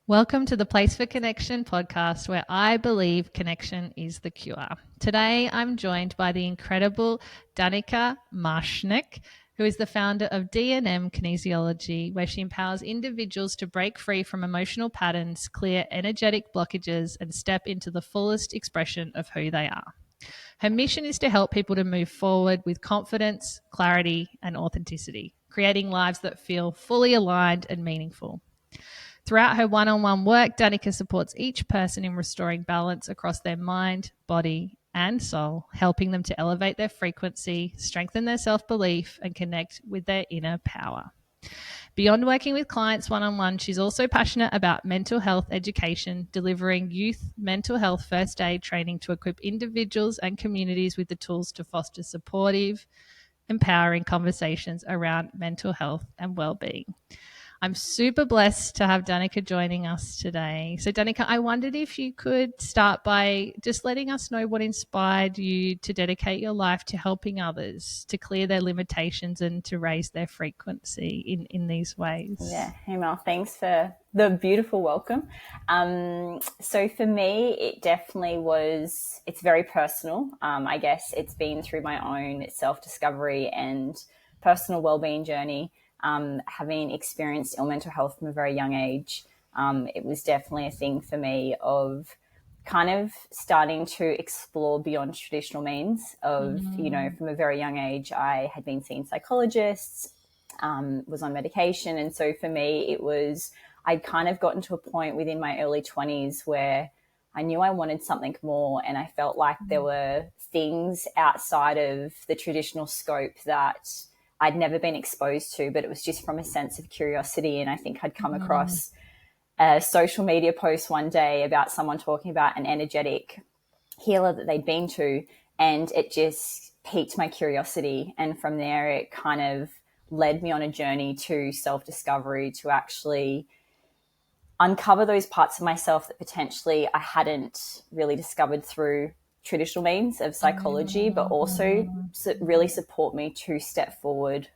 Welcome to the Place for Connection podcast, where I believe connection is the cure. Today, I'm joined by the incredible Danica Marcinek, who is the founder of DNM Kinesiology, where she empowers individuals to break free from emotional patterns, clear energetic blockages, and step into the fullest expression of who they are. Her mission is to help people to move forward with confidence, clarity, and authenticity, creating lives that feel fully aligned and meaningful. Throughout her one-on-one work, Danica supports each person in restoring balance across their mind, body, and soul, helping them to elevate their frequency, strengthen their self-belief, and connect with their inner power. Beyond working with clients one-on-one, she's also passionate about mental health education, delivering youth mental health first aid training to equip individuals and communities with the tools to foster supportive, empowering conversations around mental health and well-being. I'm super blessed to have Danica joining us today. So, Danica, I wondered if you could start by just letting us know what inspired you to dedicate your life to helping others to clear their limitations and to raise their frequency in these ways. Yeah, hey Mel, thanks for the beautiful welcome. So for me, it definitely was, it's very personal. I guess it's been through my own self-discovery and personal well-being journey. Having experienced ill mental health from a very young age, it was definitely a thing for me of kind of starting to explore beyond traditional means of, from a very young age, I had been seeing psychologists, was on medication. And so for me, it was, I'd kind of gotten to a point within my early 20s where I knew I wanted something more. And I felt like there were things outside of the traditional scope that I'd never been exposed to, but it was just from a sense of curiosity. And I think I'd come across a social media post one day about someone talking about an energetic healer that they'd been to, and it just piqued my curiosity. And from there, it kind of led me on a journey to self-discovery, to actually uncover those parts of myself that potentially I hadn't really discovered through traditional means of psychology, but also really support me to step forward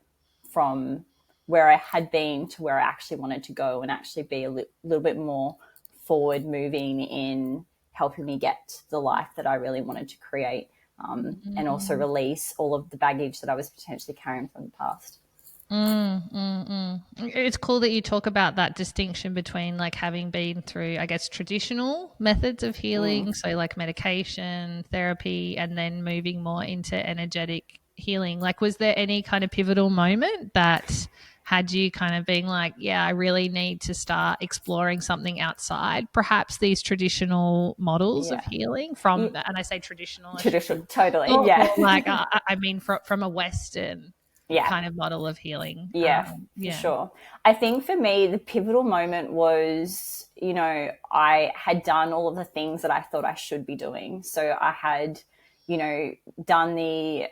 from where I had been to where I actually wanted to go and actually be a little bit more forward moving in helping me get the life that I really wanted to create, and also release all of the baggage that I was potentially carrying from the past. It's cool that you talk about that distinction between like having been through, I guess, traditional methods of healing, so like medication, therapy, and then moving more into energetic healing. Like, was there any kind of pivotal moment that had you kind of being like, yeah, I really need to start exploring something outside perhaps these traditional models of healing from, and I say traditional, totally, like I mean from a Western kind of model of healing. For sure. I think for me, the pivotal moment was, I had done all of the things that I thought I should be doing. So I had, done the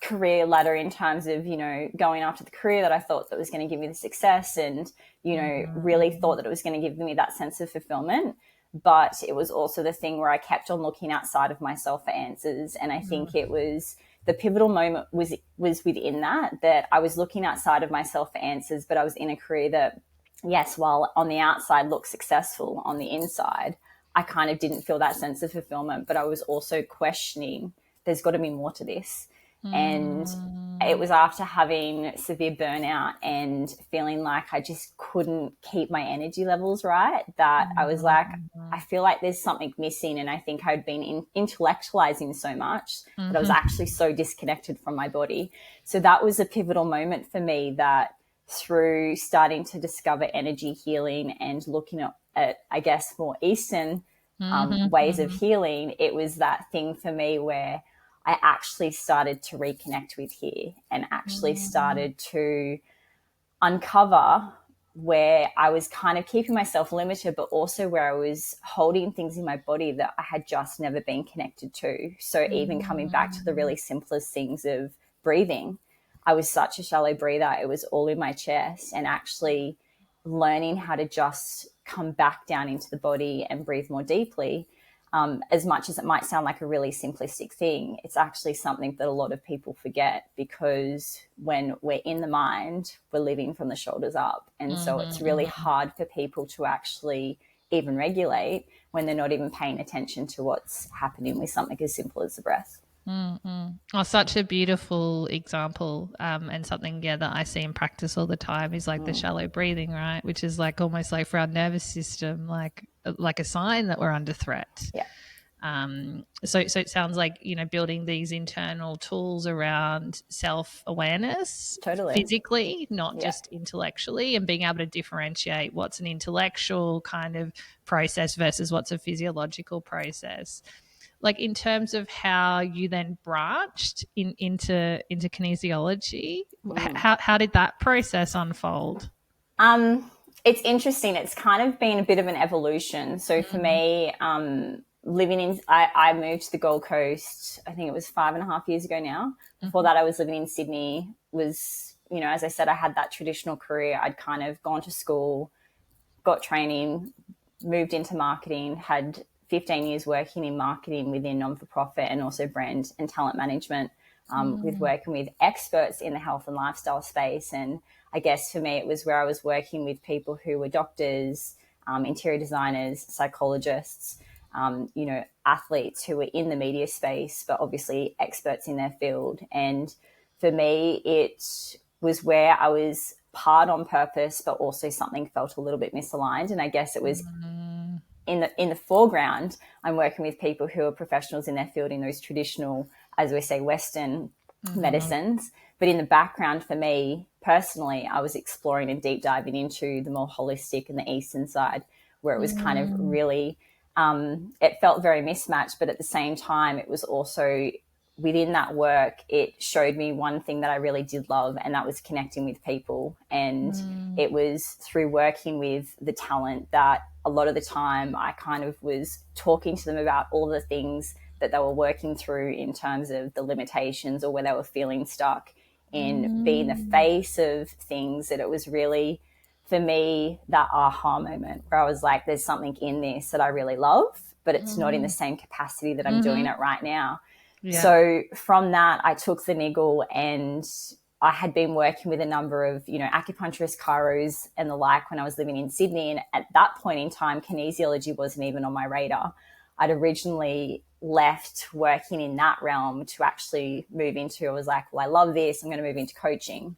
career ladder in terms of, going after the career that I thought that was going to give me the success and, really thought that it was going to give me that sense of fulfillment. But it was also the thing where I kept on looking outside of myself for answers. And I think it was, the pivotal moment was within that I was looking outside of myself for answers, but I was in a career that, yes, while on the outside looked successful, on the inside, I kind of didn't feel that sense of fulfillment, but I was also questioning, there's got to be more to this. And it was after having severe burnout and feeling like I just couldn't keep my energy levels right that I was like, I feel like there's something missing. And I think I'd been intellectualizing so much that I was actually so disconnected from my body. So that was a pivotal moment for me, that through starting to discover energy healing and looking at I guess, more Eastern ways of healing, it was that thing for me where I actually started to reconnect with here and actually started to uncover where I was kind of keeping myself limited, but also where I was holding things in my body that I had just never been connected to. So even coming back to the really simplest things of breathing, I was such a shallow breather. It was all in my chest, and actually learning how to just come back down into the body and breathe more deeply. as much as it might sound like a really simplistic thing, it's actually something that a lot of people forget, because when we're in the mind, we're living from the shoulders up. And so it's really hard for people to actually even regulate when they're not even paying attention to what's happening with something as simple as the breath. Oh, such a beautiful example, and something, that I see in practice all the time is like the shallow breathing, right? Which is like almost like for our nervous system, like a sign that we're under threat. Yeah. So it sounds like, building these internal tools around self-awareness, Totally. physically, not just intellectually, and being able to differentiate what's an intellectual kind of process versus what's a physiological process. Like in terms of how you then branched into kinesiology, how did that process unfold? It's interesting. It's kind of been a bit of an evolution. So for me, I moved to the Gold Coast, I think it was 5.5 years ago now. Before that, I was living in Sydney. As I said, I had that traditional career. I'd kind of gone to school, got training, moved into marketing, had 15 years working in marketing within non-for-profit and also brand and talent management, with working with experts in the health and lifestyle space. And I guess for me, it was where I was working with people who were doctors, interior designers, psychologists, athletes who were in the media space, but obviously experts in their field. And for me, it was where I was part on purpose, but also something felt a little bit misaligned. And I guess it was in the foreground, I'm working with people who are professionals in their field in those traditional, as we say, Western medicines. But in the background, for me personally, I was exploring and deep diving into the more holistic and the Eastern side, where it was kind of really, it felt very mismatched. But at the same time, it was also within that work, it showed me one thing that I really did love, and that was connecting with people. And it was through working with the talent that a lot of the time I kind of was talking to them about all the things that they were working through in terms of the limitations or where they were feeling stuck, in being the face of things. That it was really, for me, that aha moment where I was like, there's something in this that I really love, but it's not in the same capacity that I'm doing it right now. Yeah. So from that, I took the niggle, and I had been working with a number of, acupuncturists, chiros and the like when I was living in Sydney. And at that point in time, kinesiology wasn't even on my radar. I'd originally left working in that realm to actually move into, I was like, well, I love this, I'm going to move into coaching.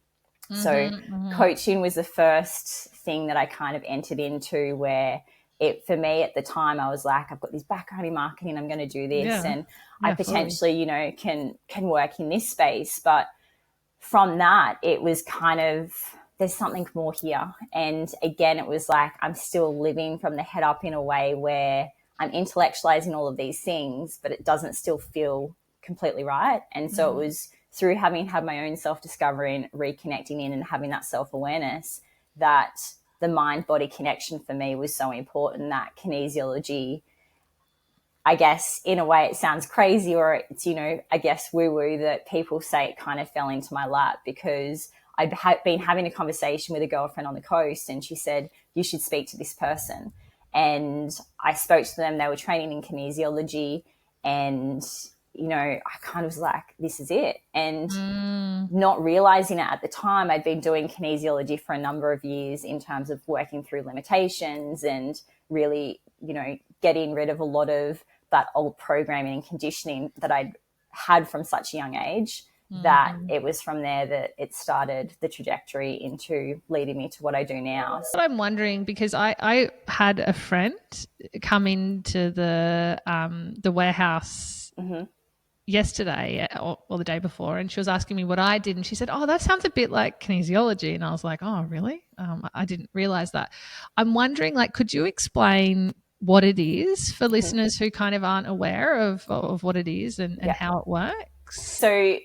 So coaching was the first thing that I kind of entered into, where it, for me at the time, I was like, I've got this background in marketing, I'm going to do this, and I potentially, can work in this space. But from that, it was kind of, there's something more here. And again, it was like, I'm still living from the head up in a way where I'm intellectualizing all of these things, but it doesn't still feel completely right. And so it was through having had my own self-discovery and reconnecting in and having that self-awareness that the mind-body connection for me was so important, that kinesiology, I guess in a way it sounds crazy, or it's, I guess woo-woo, that people say it kind of fell into my lap, because I'd been having a conversation with a girlfriend on the coast, and she said, you should speak to this person. And I spoke to them. They were training in kinesiology, and, I kind of was like, this is it. And not realizing it at the time, I'd been doing kinesiology for a number of years in terms of working through limitations and really, getting rid of a lot of that old programming and conditioning that I'd had from such a young age, that it was from there that it started the trajectory into leading me to what I do now. So I'm wondering, because I had a friend come into the warehouse yesterday or the day before, and she was asking me what I did, and she said, oh, that sounds a bit like kinesiology. And I was like, oh, really? I didn't realize that. I'm wondering, could you explain what it is for listeners who kind of aren't aware of what it is and how it works? So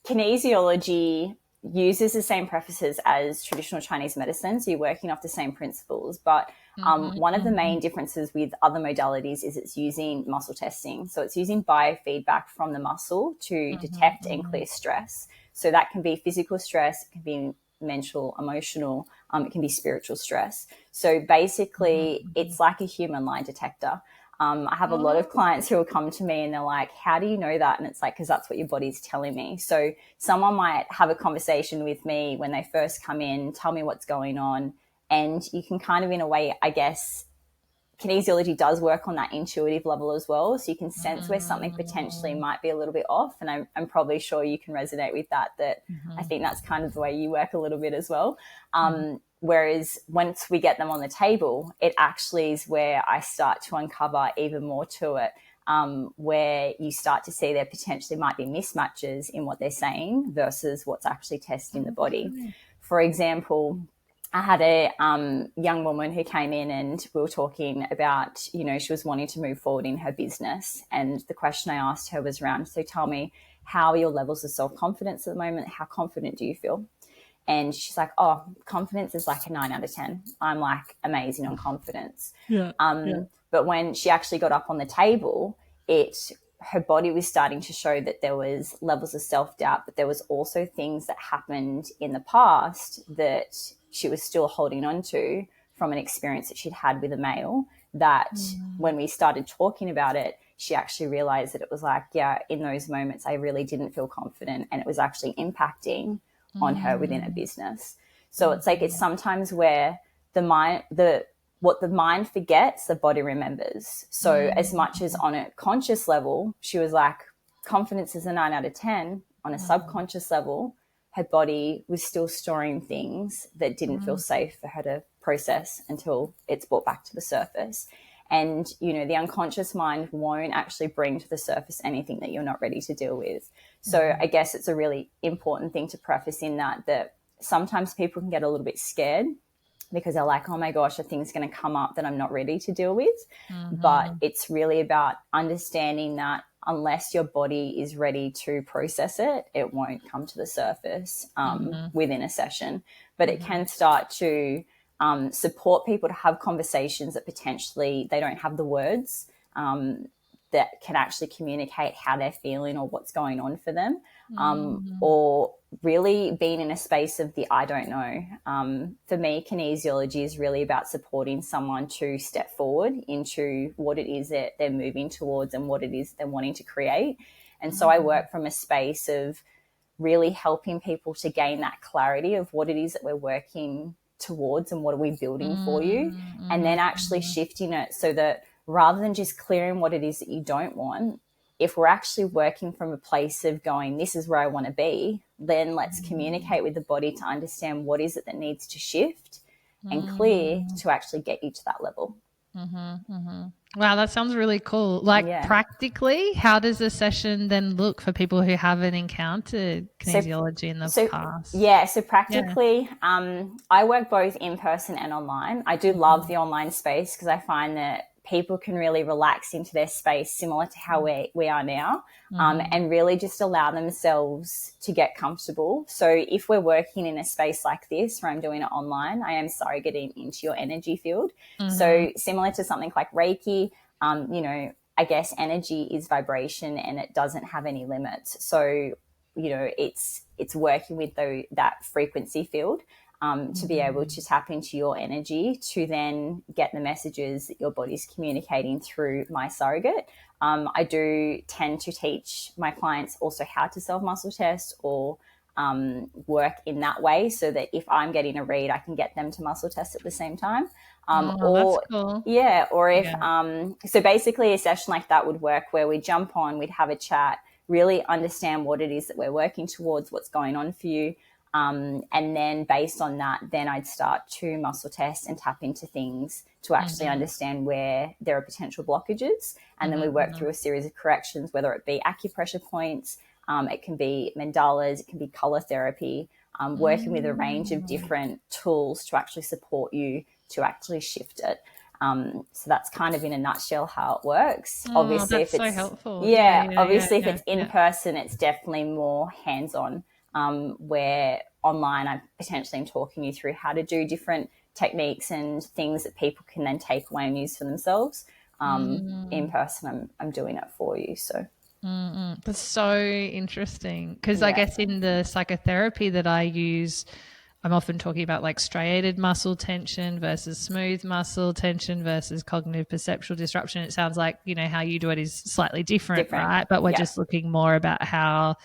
kinesiology uses the same prefaces as traditional Chinese medicine, so you're working off the same principles, but one of the main differences with other modalities is it's using muscle testing. So it's using biofeedback from the muscle to detect and clear stress. So that can be physical stress, it can be mental, emotional, it can be spiritual stress. So basically it's like a human lie detector. I have a lot of clients who will come to me and they're like, how do you know that? And it's like, because that's what your body's telling me. So someone might have a conversation with me when they first come in, tell me what's going on. And you can kind of, in a way, I guess, kinesiology does work on that intuitive level as well. So you can sense where something potentially might be a little bit off. And I'm probably sure you can resonate with that I think that's kind of the way you work a little bit as well. Whereas once we get them on the table, it actually is where I start to uncover even more to it, where you start to see there potentially might be mismatches in what they're saying versus what's actually testing the body. For example, I had a young woman who came in and we were talking about, she was wanting to move forward in her business. And the question I asked her was around, so tell me, how are your levels of self-confidence at the moment? How confident do you feel? And she's like, oh, confidence is like a 9 out of 10. I'm like amazing on confidence. But when she actually got up on the table, her body was starting to show that there was levels of self-doubt, but there was also things that happened in the past that she was still holding on to from an experience that she'd had with a male that when we started talking about it, she actually realized that it was like, yeah, in those moments, I really didn't feel confident and it was actually impacting on her within a business. So it's like, it's sometimes where what the mind forgets, the body remembers. So as much as on a conscious level, she was like, confidence is a 9 out of 10. On a subconscious level, her body was still storing things that didn't feel safe for her to process until it's brought back to the surface. And, the unconscious mind won't actually bring to the surface anything that you're not ready to deal with. So I guess it's a really important thing to preface in that sometimes people can get a little bit scared because they're like, oh my gosh, a thing's going to come up that I'm not ready to deal with. But it's really about understanding that unless your body is ready to process it, it won't come to the surface within a session. But it can start to support people to have conversations that potentially they don't have the words that can actually communicate how they're feeling or what's going on for them, or really being in a space of the I don't know. For me, kinesiology is really about supporting someone to step forward into what it is that they're moving towards and what it is they're wanting to create. And so I work from a space of really helping people to gain that clarity of what it is that we're working towards and what are we building for you, and then actually shifting it so that rather than just clearing what it is that you don't want, if we're actually working from a place of going, this is where I want to be, then let's communicate with the body to understand what is it that needs to shift and clear to actually get you to that level. Wow, that sounds really cool. Practically, how does a session then look for people who haven't encountered kinesiology in the past? Yeah, so practically, I work both in person and online. I do love the online space because I find that people can really relax into their space similar to how we are now, and really just allow themselves to get comfortable. So if we're working in a space like this where I'm doing it online, I am surrogating into your energy field. So similar to something like Reiki, I guess energy is vibration and it doesn't have any limits. So, it's working with that frequency field. To be able to tap into your energy to then get the messages that your body's communicating through my surrogate. I do tend to teach my clients also how to self-muscle test or work in that way so that if I'm getting a read, I can get them to muscle test at the same time. That's cool. Yeah, or if so basically a session like that would work where we jump on, we'd have a chat, really understand what it is that we're working towards, what's going on for you. And then based on that, then I'd start to muscle test and tap into things to actually understand where there are potential blockages. And then we work through a series of corrections, whether it be acupressure points, it can be mandalas, it can be color therapy, working with a range of different tools to actually support you to actually shift it. So that's kind of in a nutshell how it works. Obviously, that's if it's so helpful. If it's in person, it's definitely more hands-on. Where online I potentially am talking you through how to do different techniques and things that people can then take away and use for themselves. In person, I'm doing it for you. So that's so interesting because I guess in the psychotherapy that I use, I'm often talking about like striated muscle tension versus smooth muscle tension versus cognitive perceptual disruption. It sounds like, you know, how you do it is slightly different. Right? But we're just looking more about how,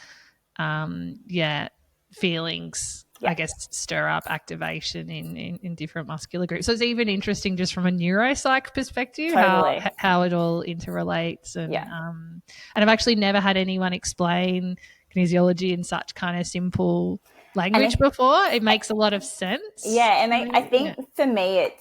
feelings, I guess, stir up activation in different muscular groups. So it's even interesting just from a neuropsych perspective, how it all interrelates. And and I've actually never had anyone explain kinesiology in such kind of simple language before. It makes a lot of sense. Yeah, and I think for me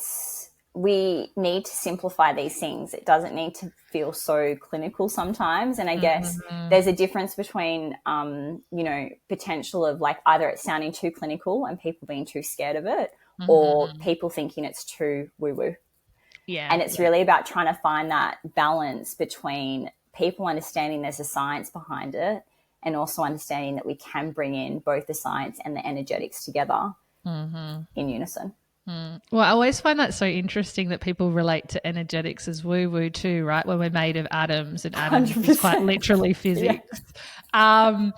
we need to simplify these things. It doesn't need to feel so clinical sometimes. And I guess there's a difference between, you know, potential of like either it's sounding too clinical and people being too scared of it, or people thinking it's too woo-woo. Yeah. And it's really about trying to find that balance between people understanding there's a science behind it and also understanding that we can bring in both the science and the energetics together in unison. Well, I always find that so interesting that people relate to energetics as woo-woo too, right? When we're made of atoms, and atoms 100%. Is quite literally physics. And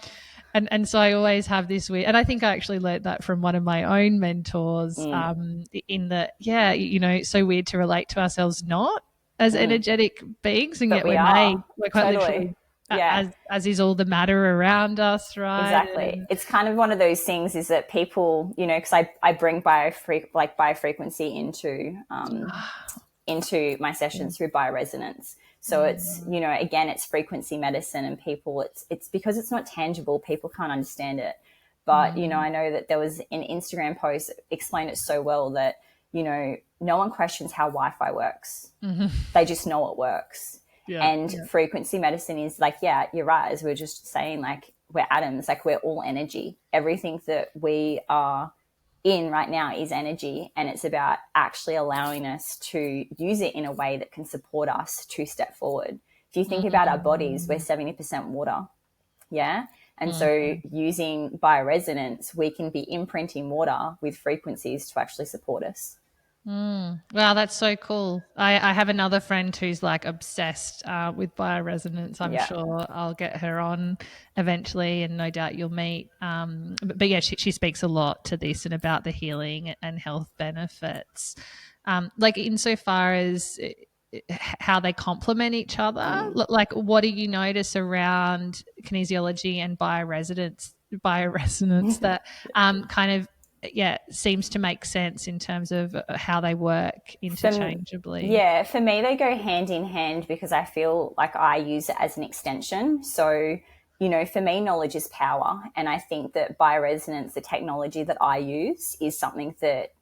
so I always have this weird, and I think I actually learned that from one of my own mentors, in that, you know, it's so weird to relate to ourselves not as energetic beings, and yet we're quite literally as is all the matter around us, right? Exactly. And it's kind of one of those things is that people, you know, because I bring biofrequency into my sessions through bioresonance. So it's, you know, again, it's frequency medicine, and people, it's because it's not tangible, people can't understand it. But, you know, I know that there was an Instagram post explained it so well that, you know, no one questions how Wi-Fi works. They just know it works. Frequency medicine is like, you're right, as we were just saying, like, we're atoms, like we're all energy. Everything that we are in right now is energy, and it's about actually allowing us to use it in a way that can support us to step forward. If you think about our bodies, we're 70% water. And so using bioresonance, we can be imprinting water with frequencies to actually support us. Wow, that's so cool. I have another friend who's like obsessed with bioresonance. I'm sure I'll get her on eventually, and no doubt you'll meet. But yeah, she speaks a lot to this and about the healing and health benefits, like insofar as how they complement each other. Like, what do you notice around kinesiology and bioresonance that kind of seems to make sense in terms of how they work interchangeably? For me, they go hand in hand because I feel like I use it as an extension. So, you know, for me, knowledge is power. And I think that bioresonance, the technology that I use, is something that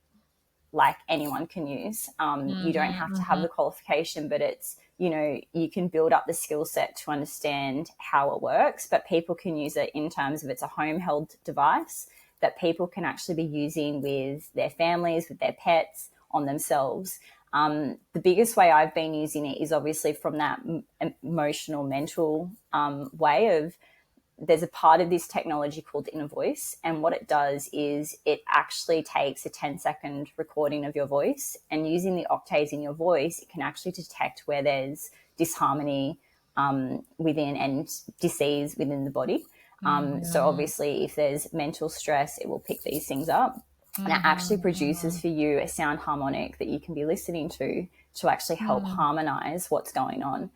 like anyone can use. You don't have to have the qualification, but it's, you know, you can build up the skill set to understand how it works, but people can use it in terms of it's a home held device that people can actually be using with their families, with their pets, on themselves. The biggest way I've been using it is obviously from that emotional, mental way of, there's a part of this technology called the inner voice. And what it does is it actually takes a 10-second recording of your voice, and using the octaves in your voice, it can actually detect where there's disharmony within and disease within the body. So obviously if there's mental stress, it will pick these things up, and it actually produces for you a sound harmonic that you can be listening to actually help harmonize what's going on.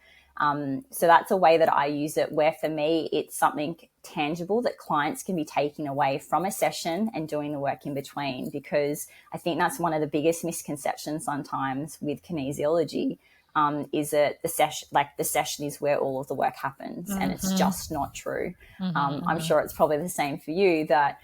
So that's a way that I use it, where for me, it's something tangible that clients can be taking away from a session and doing the work in between, because I think that's one of the biggest misconceptions sometimes with kinesiology. Is that the session is where all of the work happens, and it's just not true. I'm sure it's probably the same for you, that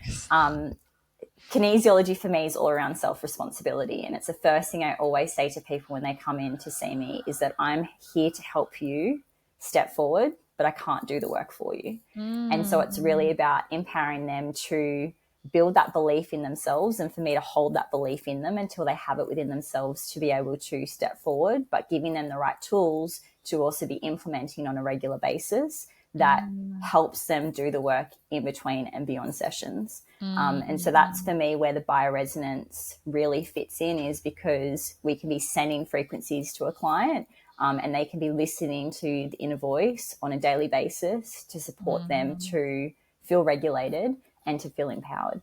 kinesiology for me is all around self-responsibility, and it's the first thing I always say to people when they come in to see me is that I'm here to help you step forward, but I can't do the work for you. And so it's really about empowering them to build that belief in themselves, and for me to hold that belief in them until they have it within themselves to be able to step forward, but giving them the right tools to also be implementing on a regular basis that helps them do the work in between and beyond sessions. And so that's for me where the bioresonance really fits in, is because we can be sending frequencies to a client, and they can be listening to the inner voice on a daily basis to support them to feel regulated and to feel empowered.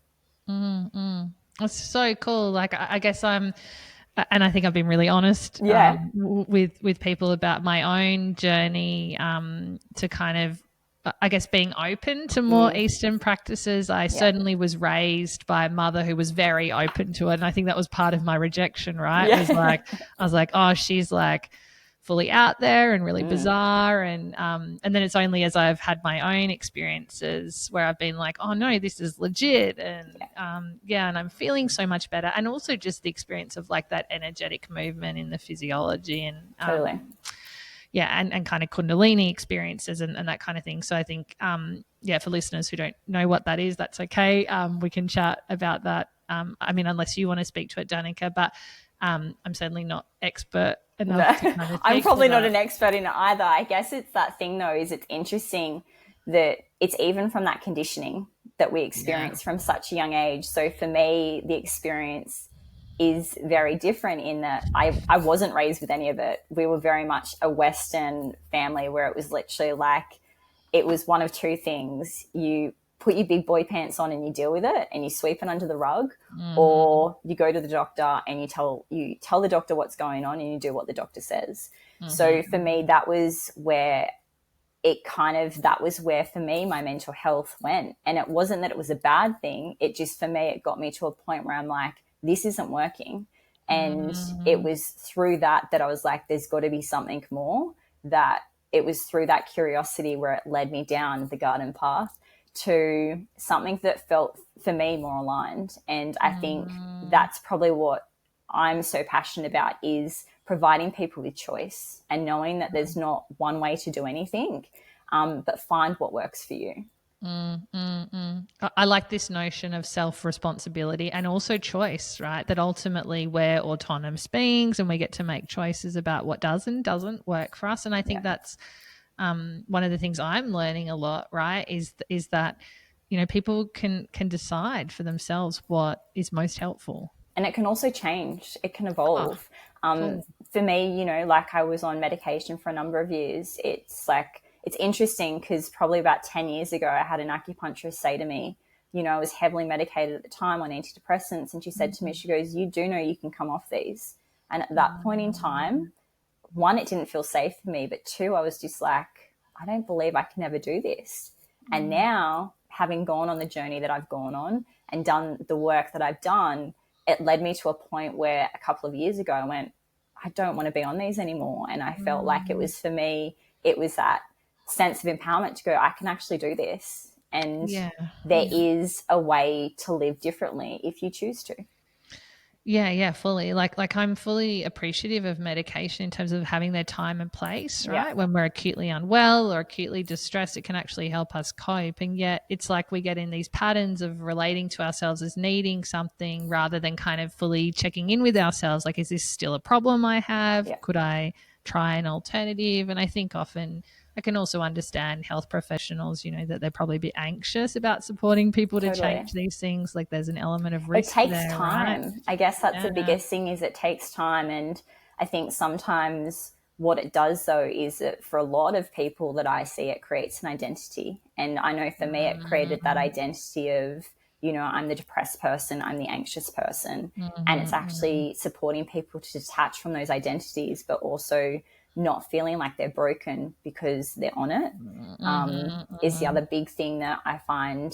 It's so cool. Like, I guess and I think I've been really honest with people about my own journey to kind of, I guess, being open to more Eastern practices. I certainly was raised by a mother who was very open to it. And I think that was part of my rejection, right? It was like, I was like, oh, she's like fully out there and really bizarre. And then it's only as I've had my own experiences where I've been like, oh no, this is legit. And and I'm feeling so much better. And also just the experience of like that energetic movement in the physiology and Totally. and kind of Kundalini experiences and that kind of thing. So I think, for listeners who don't know what that is, that's okay. We can chat about that. I mean, unless you want to speak to it, Danica, but I'm certainly not expert enough to kind of I'm probably not an expert in it either. I guess it's that thing though, is it's interesting that it's even from that conditioning that we experience from such a young age. So for me, the experience is very different in that I wasn't raised with any of it. We were very much a Western family where it was literally like, it was one of two things. You put your big boy pants on and you deal with it and you sweep it under the rug, or you go to the doctor and you tell the doctor what's going on and you do what the doctor says. So for me, that was where for me my mental health went. And it wasn't that it was a bad thing. It just, for me, it got me to a point where I'm like, this isn't working. And it was through that I was like, there's got to be something more. That it was through that curiosity where it led me down the garden path to something that felt for me more aligned. And I think that's probably what I'm so passionate about, is providing people with choice and knowing that there's not one way to do anything, but find what works for you. I like this notion of self-responsibility and also choice, right? That ultimately we're autonomous beings and we get to make choices about what does and doesn't work for us. And I think that's one of the things I'm learning a lot, right, is that, people can decide for themselves what is most helpful. And it can also change. It can evolve. Cool. For me, like I was on medication for a number of years. It's interesting because probably about 10 years ago, I had an acupuncturist say to me, I was heavily medicated at the time on antidepressants. And she said to me, she goes, you do know you can come off these. And at that point in time, one, it didn't feel safe for me. But two, I was just like, I don't believe I can ever do this. And now, having gone on the journey that I've gone on and done the work that I've done, it led me to a point where a couple of years ago I went, I don't want to be on these anymore. And I felt like it was, for me, it was that sense of empowerment to go, I can actually do this. And there is a way to live differently if you choose to. Yeah, fully. Like I'm fully appreciative of medication in terms of having their time and place, right? When we're acutely unwell or acutely distressed, it can actually help us cope. And yet it's like we get in these patterns of relating to ourselves as needing something rather than kind of fully checking in with ourselves. Like, is this still a problem I have? Yeah. Could I try an alternative? And I think often I can also understand health professionals, that they'd probably be anxious about supporting people to change these things. Like there's an element of risk. It takes time. Right? I guess that's the biggest thing, is it takes time. And I think sometimes what it does though is that for a lot of people that I see, it creates an identity. And I know for me, it created that identity of, I'm the depressed person, I'm the anxious person. And it's actually supporting people to detach from those identities, but also not feeling like they're broken because they're on it, is the other big thing that I find,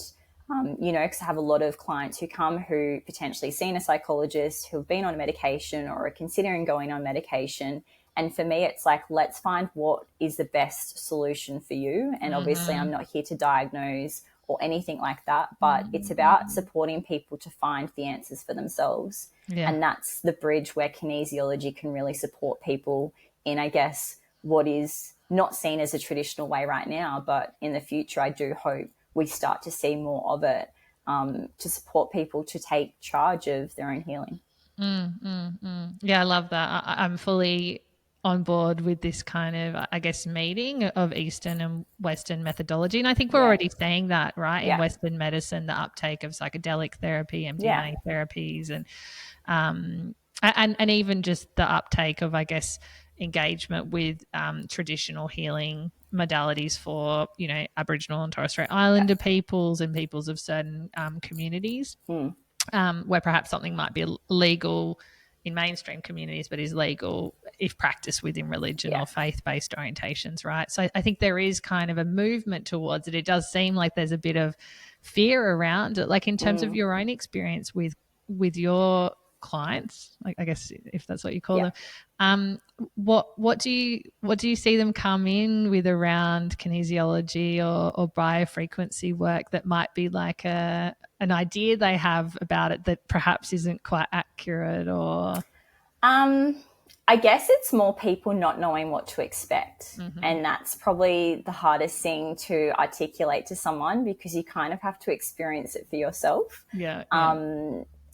because I have a lot of clients who come who potentially seen a psychologist, who've been on medication or are considering going on medication. And for me, it's like, let's find what is the best solution for you. And obviously I'm not here to diagnose or anything like that, but it's about supporting people to find the answers for themselves. And that's the bridge where kinesiology can really support people in, I guess, what is not seen as a traditional way right now, but in the future, I do hope we start to see more of it, to support people to take charge of their own healing. Yeah, I love that. I'm fully on board with this kind of, I guess, meeting of Eastern and Western methodology. And I think we're already seeing that, right? In Western medicine, the uptake of psychedelic therapy, MDMA therapies, and even just the uptake of, I guess, engagement with traditional healing modalities for, Aboriginal and Torres Strait Islander peoples and peoples of certain communities. where perhaps something might be legal in mainstream communities, but is legal if practiced within religion or faith-based orientations, right? So I think there is kind of a movement towards it. It does seem like there's a bit of fear around it, like in terms of your own experience with your clients, like I guess if that's what you call them. What do you see them come in with around kinesiology or biofrequency work that might be like an idea they have about it that perhaps isn't quite accurate? Or I guess it's more people not knowing what to expect. And that's probably the hardest thing to articulate to someone, because you kind of have to experience it for yourself.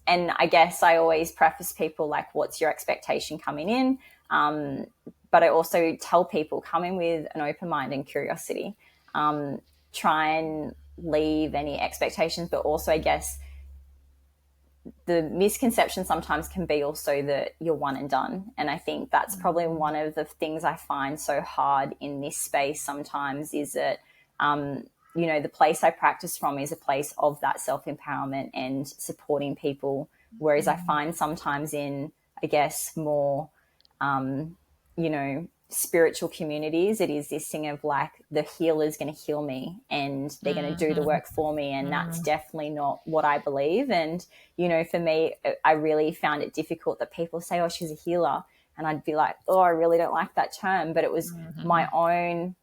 And I guess I always preface people like, what's your expectation coming in? But I also tell people, come in with an open mind and curiosity. Try and leave any expectations, but also I guess the misconception sometimes can be also that you're one and done. And I think that's probably one of the things I find so hard in this space sometimes, is that, the place I practice from is a place of that self-empowerment and supporting people. Whereas I find sometimes in, I guess, more, spiritual communities, it is this thing of like, the healer's going to heal me and they're going to do the work for me. And that's definitely not what I believe. And, for me, I really found it difficult that people say, oh, she's a healer. And I'd be like, oh, I really don't like that term. But it was my own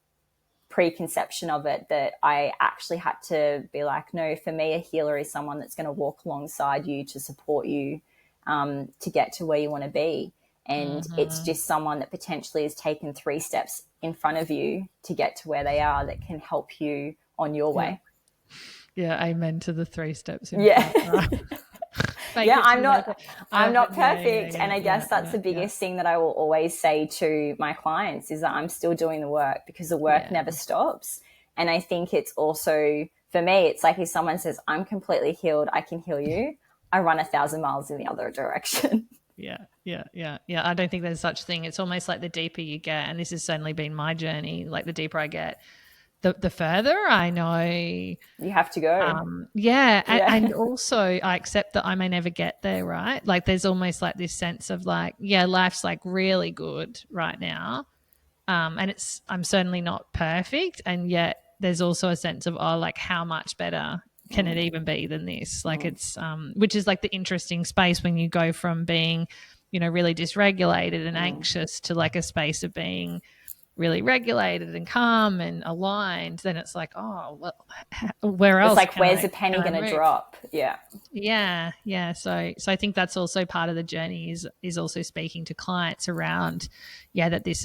preconception of it that I actually had to be like, no, for me, a healer is someone that's going to walk alongside you to support you to get to where you want to be. And it's just someone that potentially has taken 3 steps in front of you to get to where they are, that can help you on your way. Yeah, amen to the 3 steps. I'm not perfect. And I guess that's the biggest thing that I will always say to my clients, is that I'm still doing the work, because the work never stops. And I think it's also, for me, it's like if someone says, I'm completely healed, I can heal you, I run 1,000 miles in the other direction. Yeah. I don't think there's such thing. It's almost like the deeper you get, and this has certainly been my journey, like the deeper I get, the further I know you have to go. And also I accept that I may never get there, right? Like there's almost like this sense of like, life's like really good right now, and I'm certainly not perfect, and yet there's also a sense of, oh, like how much better can it even be than this? Like it's which is like the interesting space when you go from being, really dysregulated and anxious to like a space of being really regulated and calm and aligned. Then it's like, oh, well, where else? It's like, where's the penny going to drop? Yeah. So I think that's also part of the journey, is also speaking to clients around, that this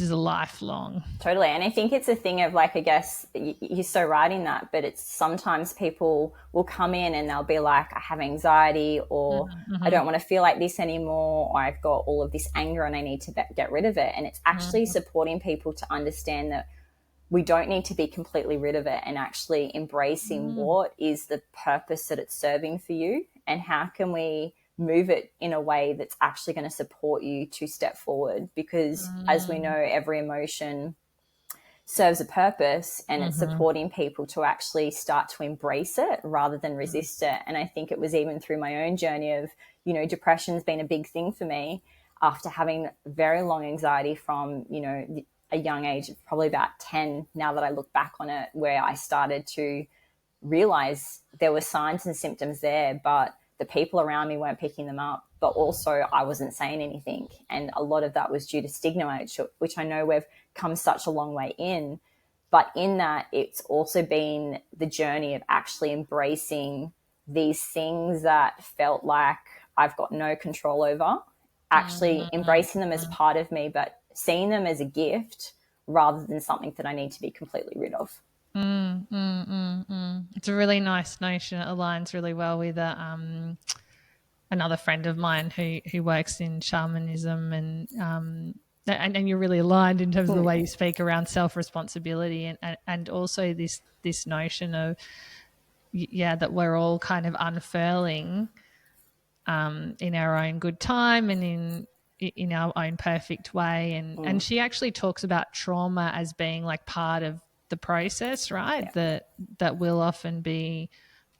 is a lifelong. Totally. And I think it's a thing of like, I guess you're so right in that, but it's sometimes people will come in and they'll be like, I have anxiety, or I don't want to feel like this anymore, or I've got all of this anger and I need to get rid of it. And it's actually supporting people to understand that we don't need to be completely rid of it, and actually embracing what is the purpose that it's serving for you, and how can we move it in a way that's actually going to support you to step forward. Because as we know, every emotion serves a purpose, and it's supporting people to actually start to embrace it rather than resist it. And I think it was even through my own journey of, depression's been a big thing for me after having very long anxiety from, a young age of probably about 10, now that I look back on it, where I started to realize there were signs and symptoms there, but the people around me weren't picking them up, but also I wasn't saying anything. And a lot of that was due to stigma, which I know we've come such a long way in. But in that, it's also been the journey of actually embracing these things that felt like I've got no control over, actually embracing them as part of me, but seeing them as a gift rather than something that I need to be completely rid of. It's a really nice notion. It aligns really well with another friend of mine who works in shamanism, and you're really aligned in terms of the way you speak around self-responsibility, and also this notion of that we're all kind of unfurling in our own good time and in our own perfect way, and she actually talks about trauma as being like part of the process, right? That will often be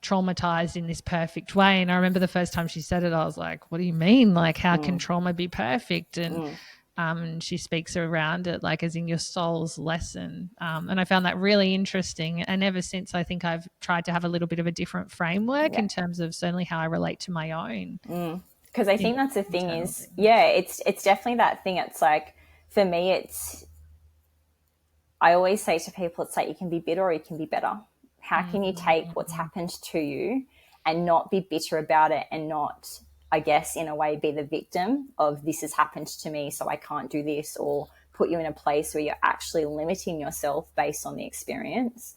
traumatized in this perfect way. And I remember the first time she said it, I was like, what do you mean? Like, how can trauma be perfect? And she speaks around it like as in your soul's lesson. And I found that really interesting. And ever since, I think I've tried to have a little bit of a different framework in terms of certainly how I relate to my own. Because I think that's the thing is, it's definitely that thing. It's like, for me, I always say to people, it's like you can be bitter or you can be better. How can you take what's happened to you and not be bitter about it and not, I guess, in a way, be the victim of this has happened to me, so I can't do this, or put you in a place where you're actually limiting yourself based on the experience?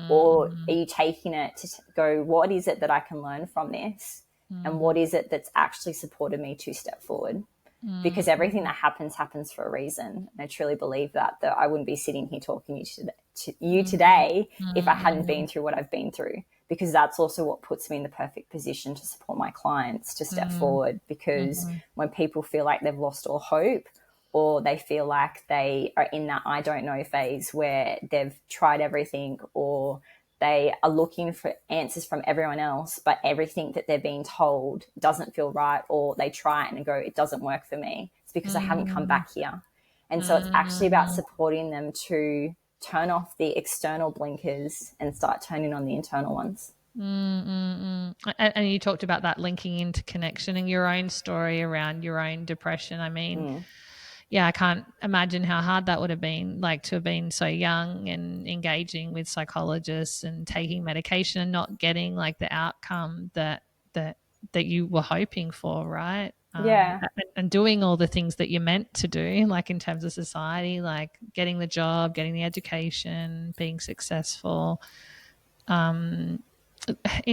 Or are you taking it to go, what is it that I can learn from this? And what is it that's actually supported me to step forward? Because everything that happens for a reason. And I truly believe that I wouldn't be sitting here talking to you today if I hadn't been through what I've been through, because that's also what puts me in the perfect position to support my clients to step forward. Because when people feel like they've lost all hope, or they feel like they are in that I don't know phase where they've tried everything, or they are looking for answers from everyone else, but everything that they're being told doesn't feel right, or they try it and go, it doesn't work for me. It's because I haven't come back here. And so it's actually about supporting them to turn off the external blinkers and start turning on the internal ones. And you talked about that linking into connection and your own story around your own depression. I mean, I can't imagine how hard that would have been, like to have been so young and engaging with psychologists and taking medication and not getting like the outcome that you were hoping for, right? And doing all the things that you're meant to do, like in terms of society, like getting the job, getting the education, being successful. In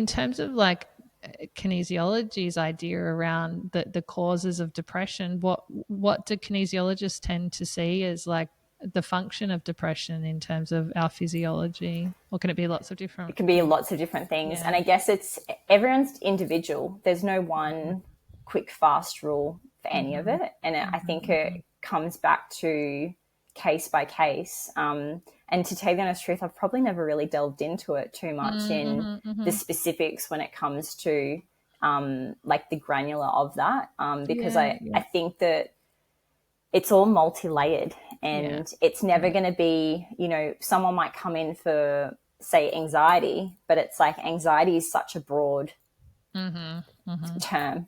terms of like kinesiology's idea around the causes of depression, what do kinesiologists tend to see as like the function of depression in terms of our physiology? Or can it be lots of different? It can be lots of different things. And I guess it's everyone's individual. There's no one quick, fast rule for any of it. And I think it comes back to case by case. And to tell you the honest truth, I've probably never really delved into it too much in the specifics when it comes to like the granular of that, because I think that it's all multi-layered, and it's never going to be, someone might come in for, say, anxiety, but it's like anxiety is such a broad term.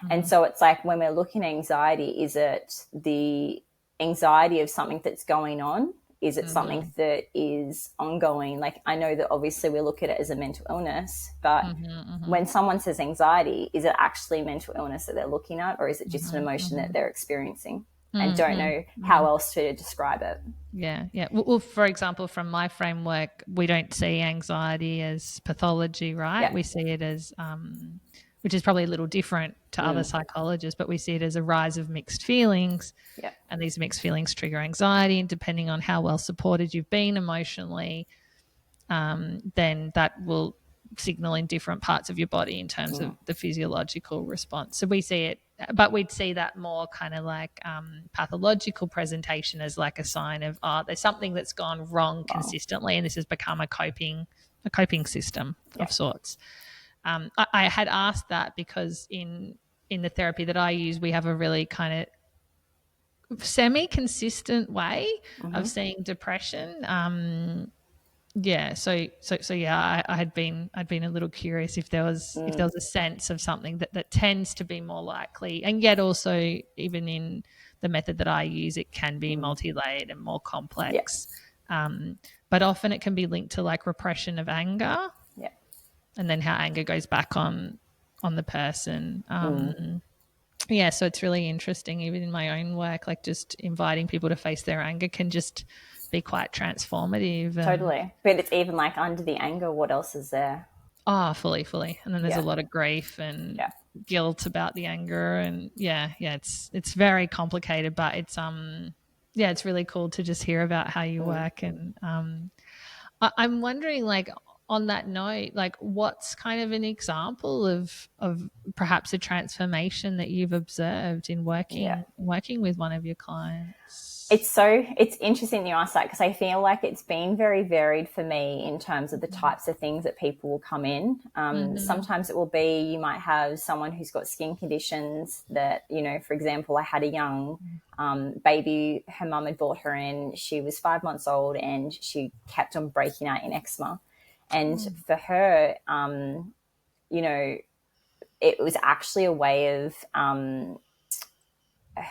And so it's like when we're looking at anxiety, is it the anxiety of something that's going on? Is it something that is ongoing? Like, I know that obviously we look at it as a mental illness, but when someone says anxiety, is it actually mental illness that they're looking at, or is it just an emotion that they're experiencing and don't know how else to describe it? Well, for example, from my framework, we don't see anxiety as pathology, right? We see it as which is probably a little different to other psychologists, but we see it as a rise of mixed feelings. And these mixed feelings trigger anxiety, and depending on how well supported you've been emotionally, then that will signal in different parts of your body in terms of the physiological response. So we see it, but we'd see that more kind of like pathological presentation as like a sign of, there's something that's gone wrong consistently, and this has become a coping system of sorts. I had asked that because in the therapy that I use, we have a really kind of semi-consistent way of seeing depression. I had been a little curious if there was a sense of something that tends to be more likely, and yet also even in the method that I use, it can be multi-layered and more complex. But often it can be linked to like repression of anger. And then how anger goes back on the person. So it's really interesting, even in my own work, like just inviting people to face their anger can just be quite transformative. Totally. But it's even like under the anger, what else is there? Fully. And then there's a lot of grief and guilt about the anger, and it's very complicated, but it's it's really cool to just hear about how you work. And I'm wondering, like, on that note, like what's kind of an example of perhaps a transformation that you've observed in working with one of your clients? It's interesting you ask that, because I feel like it's been very varied for me in terms of the types of things that people will come in. Sometimes it will be, you might have someone who's got skin conditions that, you know, for example, I had a young baby, her mum had brought her in, she was 5 months old and she kept on breaking out in eczema. And for her, you know, it was actually a way of,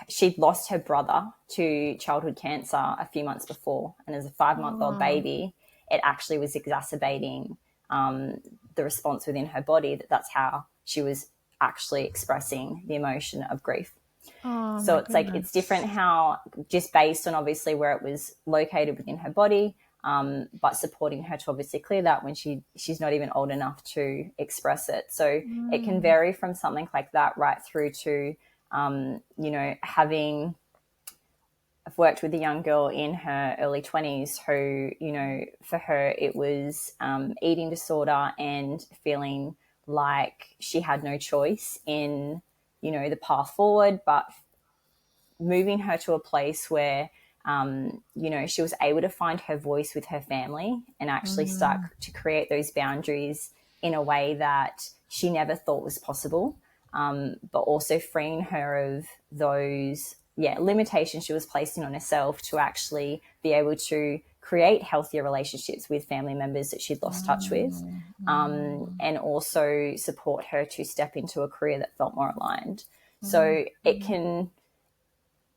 she'd lost her brother to childhood cancer a few months before. And as a 5-month-old baby, it actually was exacerbating the response within her body. That's how she was actually expressing the emotion of grief. So it's like, it's different how, just based on obviously where it was located within her body, but supporting her to obviously clear that when she's not even old enough to express it. So it can vary from something like that right through to, you know, I've worked with a young girl in her early 20s who, you know, for her it was eating disorder and feeling like she had no choice in, you know, the path forward, but moving her to a place where, you know, she was able to find her voice with her family and actually start to create those boundaries in a way that she never thought was possible. But also freeing her of those limitations she was placing on herself to actually be able to create healthier relationships with family members that she'd lost touch with, and also support her to step into a career that felt more aligned. So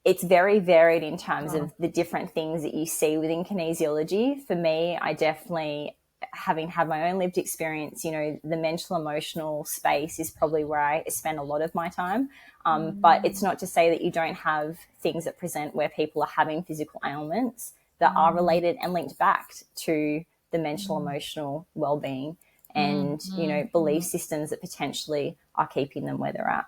it's very varied in terms of the different things that you see within kinesiology. For me, I definitely, having had my own lived experience, you know, the mental emotional space is probably where I spend a lot of my time. But it's not to say that you don't have things that present where people are having physical ailments that are related and linked back to the mental emotional well-being and, you know, belief systems that potentially are keeping them where they're at.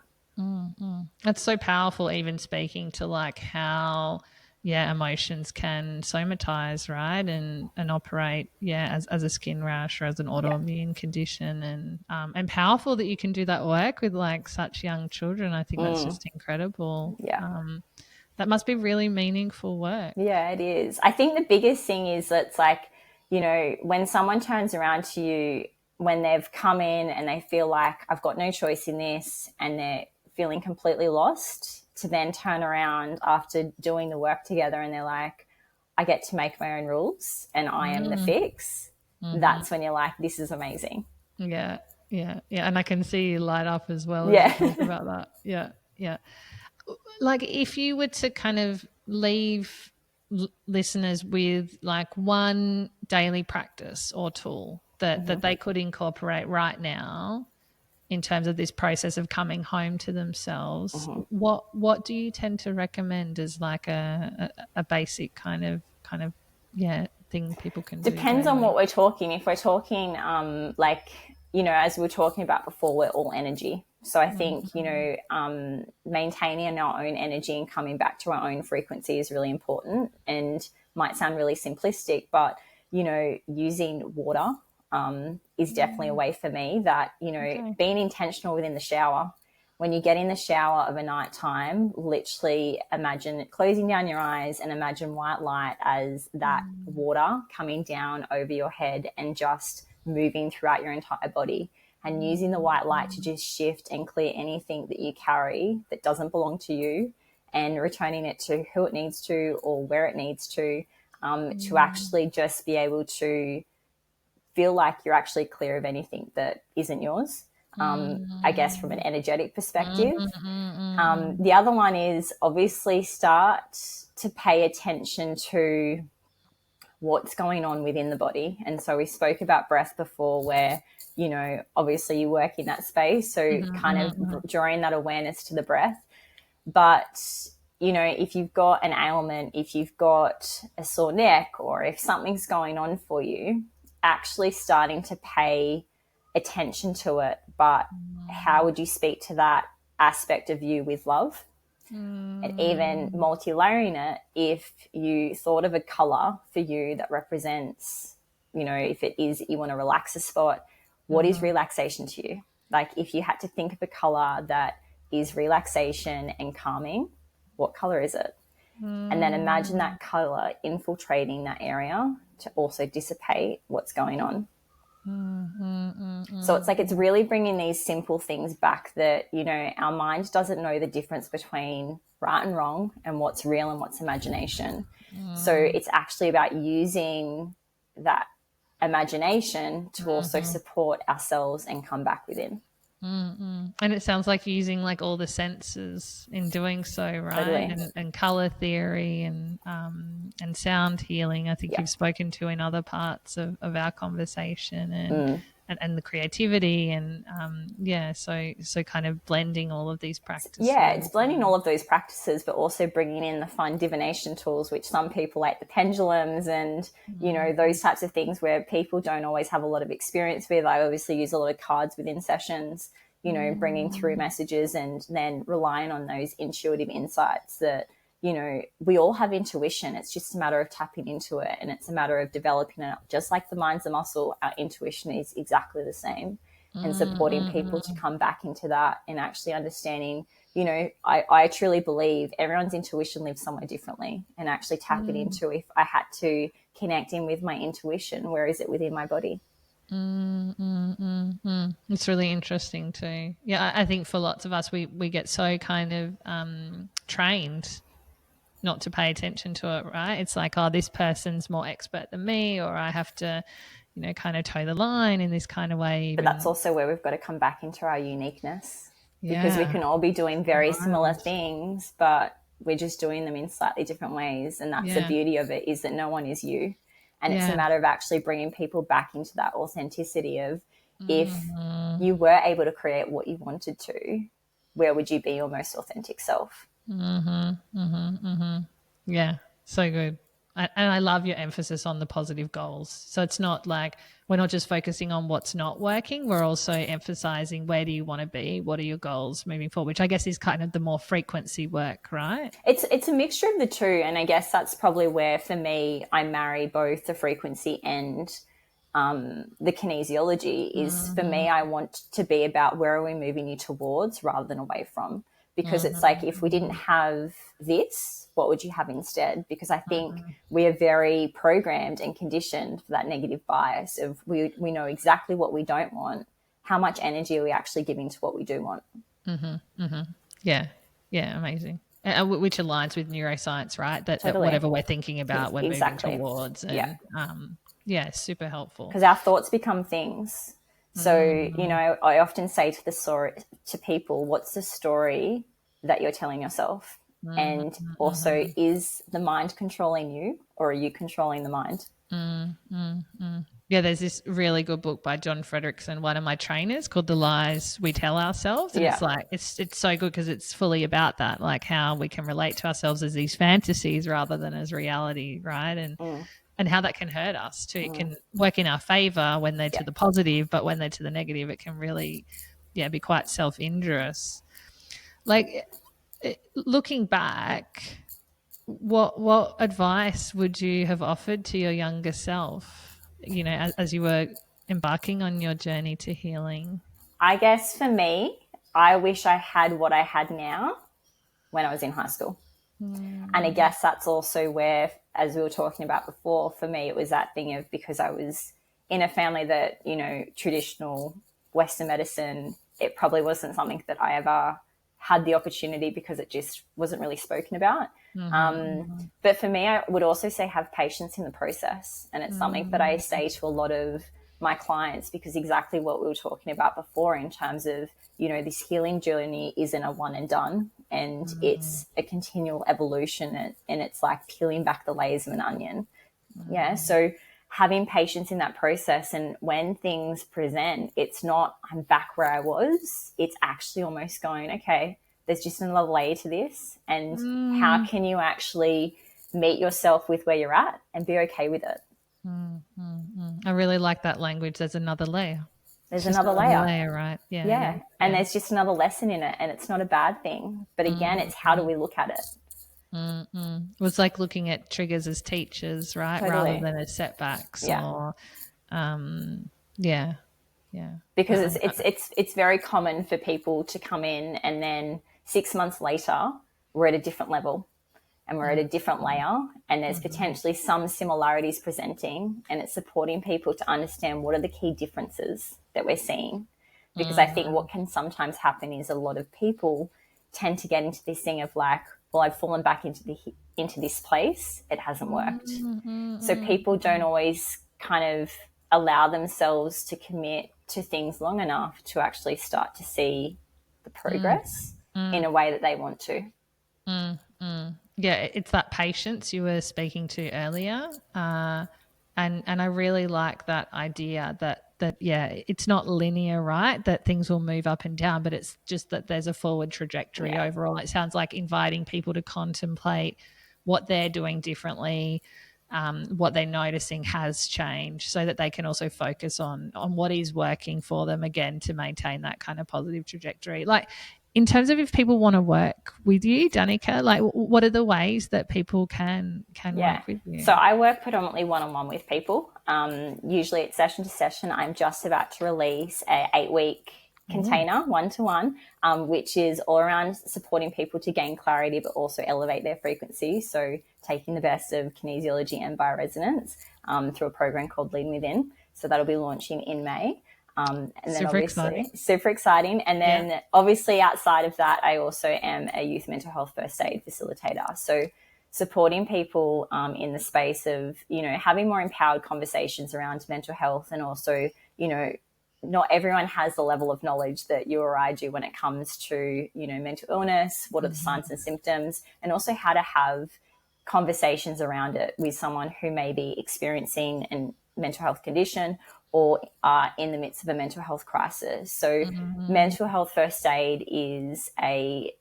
That's so powerful, even speaking to like how emotions can somatize, right, and operate as a skin rash or as an autoimmune condition, and powerful that you can do that work with like such young children. I think that's just incredible. That must be really meaningful work. Yeah, it is. I think the biggest thing is that it's like, you know, when someone turns around to you when they've come in and they feel like I've got no choice in this and they're feeling completely lost, to then turn around after doing the work together and they're like, I get to make my own rules and I am the fix. That's when you're like, this is amazing. Yeah. And I can see you light up as well as you talk about that. Yeah. Like if you were to kind of leave listeners with like one daily practice or tool that they could incorporate right now in terms of this process of coming home to themselves, what do you tend to recommend as like a basic kind of thing people can do? Depends on what we're talking. If we're talking like, you know, as we were talking about before, we're all energy. So I think, you know, maintaining our own energy and coming back to our own frequency is really important, and might sound really simplistic, but, you know, using water is definitely a way for me that, you know, being intentional within the shower. When you get in the shower of a night time, literally imagine closing down your eyes and imagine white light as that water coming down over your head and just moving throughout your entire body, and using the white light to just shift and clear anything that you carry that doesn't belong to you, and returning it to who it needs to or where it needs to actually just be able to feel like you're actually clear of anything that isn't yours. I guess from an energetic perspective. The other one is obviously start to pay attention to what's going on within the body. And so we spoke about breath before, where, you know, obviously you work in that space. So kind of drawing that awareness to the breath. But, you know, if you've got an ailment, if you've got a sore neck, or if something's going on for you, actually starting to pay attention to it. But how would you speak to that aspect of you with love? And even multi-layering it, if you thought of a color for you that represents you know, if it is you want to relax a spot, what is relaxation to you? Like if you had to think of a color that is relaxation and calming, what color is it? And then imagine that color infiltrating that area to also dissipate what's going on. So it's like it's really bringing these simple things back that, you know, our mind doesn't know the difference between right and wrong and what's real and what's imagination. So it's actually about using that imagination to also support ourselves and come back within. And it sounds like you're using like all the senses in doing so, right? Totally. And color theory and sound healing. I think you've spoken to in other parts of our conversation, and the creativity and so kind of blending all of these practices. Yeah, it's blending all of those practices, but also bringing in the fun divination tools, which some people like the pendulums and, you know, those types of things where people don't always have a lot of experience with. I obviously use a lot of cards within sessions, you know, bringing through messages and then relying on those intuitive insights that, you know, we all have intuition. It's just a matter of tapping into it, and it's a matter of developing it. Just like the mind's a muscle, our intuition is exactly the same. And supporting people to come back into that and actually understanding, you know, I truly believe everyone's intuition lives somewhere differently, and actually tapping into, if I had to connect in with my intuition, where is it within my body? It's really interesting too. Yeah, I think for lots of us, we get so kind of trained not to pay attention to it, right? It's like, oh, this person's more expert than me, or I have to, you know, kind of toe the line in this kind of way. But that's also where we've got to come back into our uniqueness, because we can all be doing very similar things, but we're just doing them in slightly different ways. And that's the beauty of it, is that no one is you. And it's a matter of actually bringing people back into that authenticity of, if you were able to create what you wanted to, where would you be your most authentic self? Yeah, so good. And I love your emphasis on the positive goals. So it's not like we're not just focusing on what's not working. We're also emphasizing, where do you want to be? What are your goals moving forward? Which I guess is kind of the more frequency work, right? It's a mixture of the two. And I guess that's probably where, for me, I marry both the frequency and the kinesiology. Is for me, I want to be about, where are we moving you towards rather than away from? Because it's like, if we didn't have this, what would you have instead? Because I think we are very programmed and conditioned for that negative bias of, we know exactly what we don't want. How much energy are we actually giving to what we do want? Yeah, amazing. Which aligns with neuroscience, right? That Totally. whatever we're thinking about, we're Exactly. moving towards. And super helpful. Because our thoughts become things. So, you know, I often say to people, what's the story that you're telling yourself? And also, is the mind controlling you, or are you controlling the mind? Yeah, there's this really good book by John Frederickson, one of my trainers, called The Lies We Tell Ourselves. And it's like, it's so good because it's fully about that, like how we can relate to ourselves as these fantasies rather than as reality, right? And how that can hurt us too. It can work in our favor when they're to the positive, but when they're to the negative, it can really, be quite self-injurious. Like, looking back, what advice would you have offered to your younger self, you know, as you were embarking on your journey to healing? I guess for me, I wish I had what I had now when I was in high school. And I guess that's also where, as we were talking about before, for me, it was that thing of, because I was in a family that, you know, traditional Western medicine, it probably wasn't something that I ever had the opportunity, because it just wasn't really spoken about. But for me, I would also say, have patience in the process. And it's something that I say to a lot of my clients, because exactly what we were talking about before, in terms of, you know, this healing journey isn't a one and done, and it's a continual evolution, and it's like peeling back the layers of an onion. So having patience in that process, and when things present, it's not, I'm back where I was. It's actually almost going, okay, there's just another layer to this, and how can you actually meet yourself with where you're at and be okay with it? I really like that language. There's another layer. There's another layer, right? And there's just another lesson in it, and it's not a bad thing. But again, it's how do we look at it? was like looking at triggers as teachers, right? Totally. Rather than as setbacks Yeah. or, yeah. Because it's very common for people to come in and then 6 months later we're at a different level and we're at a different layer, and there's potentially some similarities presenting, and it's supporting people to understand what are the key differences that we're seeing. Because I think what can sometimes happen is a lot of people tend to get into this thing of like, well, I've fallen back into this place, it hasn't worked. So people don't always kind of allow themselves to commit to things long enough to actually start to see the progress in a way that they want to. Yeah, it's that patience you were speaking to earlier, and I really like that idea that it's not linear, right? That things will move up and down, but it's just that there's a forward trajectory overall. It sounds like inviting people to contemplate what they're doing differently, what they're noticing has changed, so that they can also focus on what is working for them, again, to maintain that kind of positive trajectory. Like, in terms of if people want to work with you, Danica, like what are the ways that people can work with you? So I work predominantly one-on-one with people. Usually it's session to session. I'm just about to release a 8-week container, one-to-one, which is all around supporting people to gain clarity but also elevate their frequency. So taking the best of kinesiology and bioresonance through a program called Lead Within. So that'll be launching in May. And then super exciting. And then obviously outside of that, I also am a youth mental health first aid facilitator. So supporting people in the space of, having more empowered conversations around mental health, and also, not everyone has the level of knowledge that you or I do when it comes to, mental illness, what are the signs and symptoms, and also how to have conversations around it with someone who may be experiencing a mental health condition or are in the midst of a mental health crisis. So mental health first aid is a,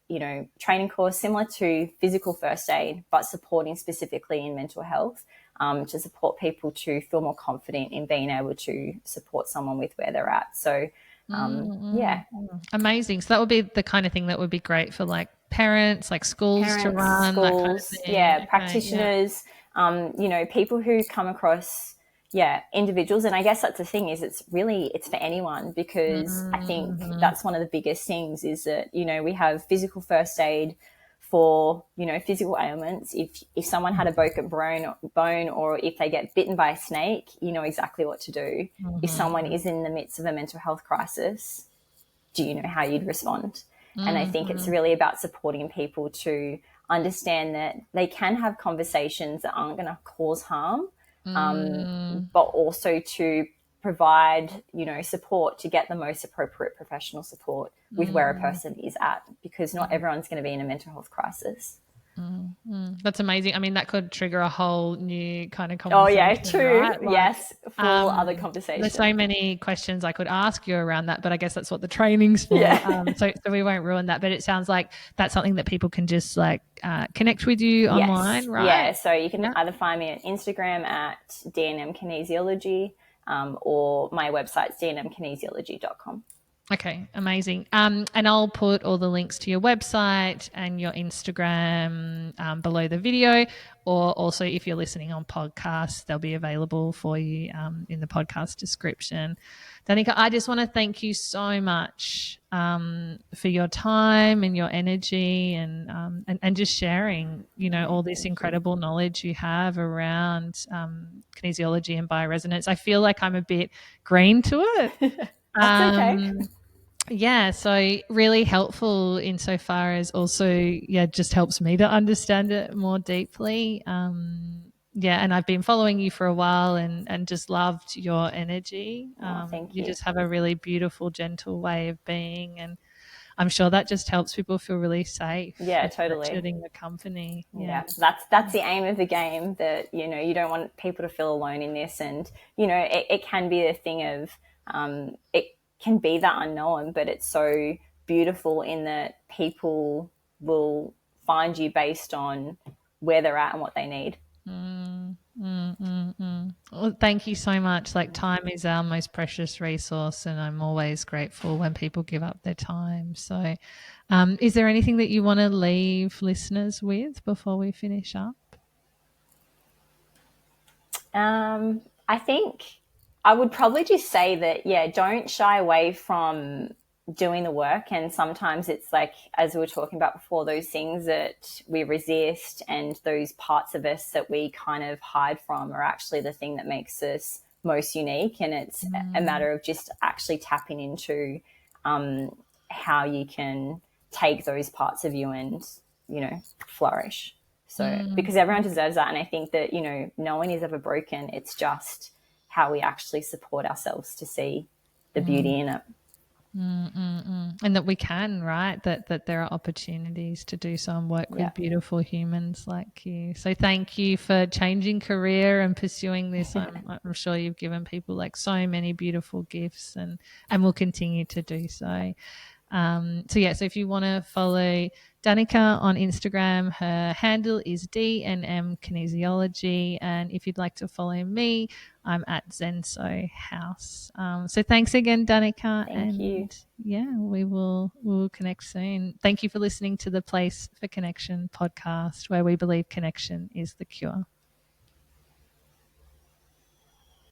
training course similar to physical first aid, but supporting specifically in mental health, to support people to feel more confident in being able to support someone with where they're at. So, Amazing. So that would be the kind of thing that would be great for like parents, like schools to run, that kind of thing. Practitioners, people who come across individuals. And I guess that's the thing, is it's for anyone, because I think that's one of the biggest things is that, we have physical first aid for, physical ailments. If someone had a broken bone, or if they get bitten by a snake, you know exactly what to do. If someone is in the midst of a mental health crisis, do you know how you'd respond? And I think it's really about supporting people to understand that they can have conversations that aren't going to cause harm, but also to provide, support to get the most appropriate professional support with where a person is at, because not everyone's going to be in a mental health crisis. That's amazing. I mean, that could trigger a whole new kind of conversation. Oh yeah, true. Right? Like, yes, full other conversation. There's so many questions I could ask you around that, but I guess that's what the training's for. Yeah. So we won't ruin that. But it sounds like that's something that people can just like connect with you online, right? Yeah. So you can either find me on Instagram at DNM Kinesiology, or my website's dnmkinesiology.com. Okay, amazing. And I'll put all the links to your website and your Instagram below the video, or also if you're listening on podcasts, they'll be available for you in the podcast description. Danica, I just want to thank you so much for your time and your energy and just sharing, all this incredible knowledge you have around kinesiology and bioresonance. I feel like I'm a bit green to it. That's okay. Yeah, so really helpful insofar as also, just helps me to understand it more deeply. And I've been following you for a while and just loved your energy. Thank you. You just have a really beautiful, gentle way of being, and I'm sure that just helps people feel really safe. Yeah, totally. Shooting the company. Yeah, that's the aim of the game, that, you don't want people to feel alone in this. And, it can be a thing of, it can be that unknown, but it's so beautiful in that people will find you based on where they're at and what they need. Well, thank you so much. Like, time is our most precious resource, and I'm always grateful when people give up their time. So is there anything that you want to leave listeners with before we finish up? I think I would probably just say that, yeah, don't shy away from doing the work. And sometimes it's like, as we were talking about before, those things that we resist and those parts of us that we kind of hide from are actually the thing that makes us most unique. And it's a matter of just actually tapping into how you can take those parts of you and, flourish. So, because everyone deserves that. And I think that, no one is ever broken. It's just how we actually support ourselves to see the beauty in it. And that we can, right? That there are opportunities to do so and work with beautiful humans like you. So thank you for changing career and pursuing this. I'm sure you've given people like so many beautiful gifts and will continue to do so. So if you want to follow Danica on Instagram, her handle is DNM Kinesiology. And if you'd like to follow me, I'm at Zenso House. So thanks again, Danica. Thank you. Yeah, we will connect soon. Thank you for listening to the Place for Connection podcast, where we believe connection is the cure.